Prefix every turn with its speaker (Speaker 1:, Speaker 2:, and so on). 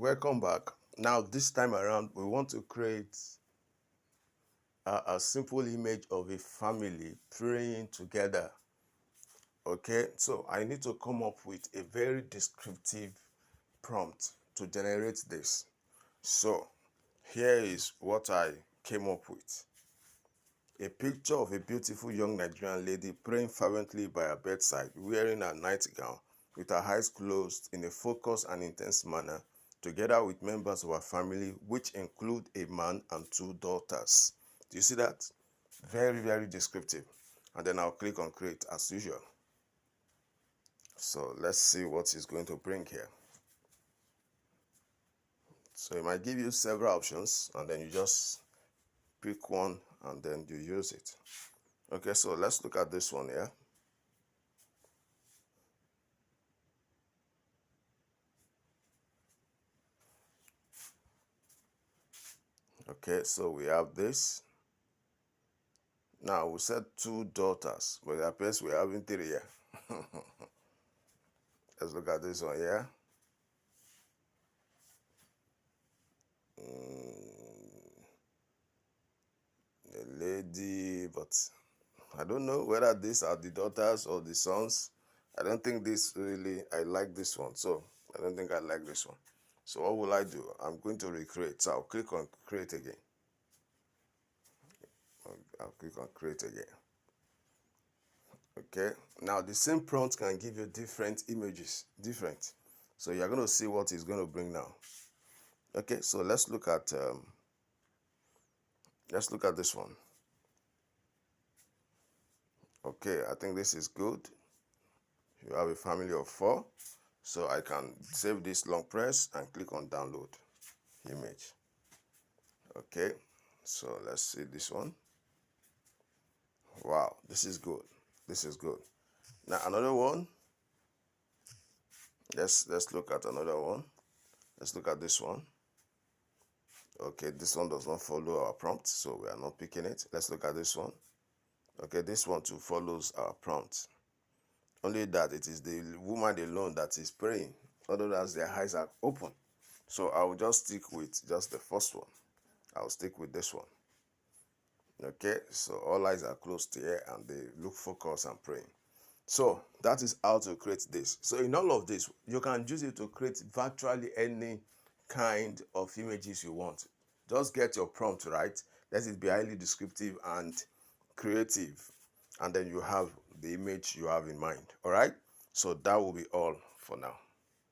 Speaker 1: Welcome back. Now, this time around, we want to create a simple image of a family praying together. Okay, so I need to come up with a very descriptive prompt to generate this. So, here is what I came up with. A picture of a beautiful young Nigerian lady praying fervently by her bedside, wearing a nightgown, with her eyes closed in a focused and intense manner, together with members of her family, which include a man and two daughters. Do you see that? Very, very descriptive. And then I'll click on create as usual. So let's see what it's going to bring here. So it might give you several options, and then you just pick one and then you use it. Okay, so let's look at this one here. Okay, so we have this. Now we said two daughters, but it appears we're having three here. Let's look at this one here. A lady, but I don't know whether these are the daughters or the sons. I don't think this really, I like this one. So I don't think I like this one. So what will I do? I'm going to recreate. So I'll click on create again. I'll click on create again. Okay, now the same prompt can give you different images, different. So you're going to see what it's going to bring now. Okay, so let's look at this one. Okay, I think this is good. You have a family of 4, so I can save this long press and click on download image. Okay, so let's see this one. Wow, this is good. This is good. Now another one. Let's look at another one. Let's look at this one. Okay, this one does not follow our prompt, so we are not picking it. Let's look at this one. Okay, this one too follows our prompt. Only that it is the woman alone that is praying. Others, their eyes are open. So I will just stick with just the first one. I'll stick with this one. Okay, so all eyes are closed here and they look focused and praying. So that is how to create this. So in all of this, you can use it to create virtually any kind of images you want. Just get your prompt right. Let it be highly descriptive and creative. And then you have the image you have in mind. All right. So that will be all for now.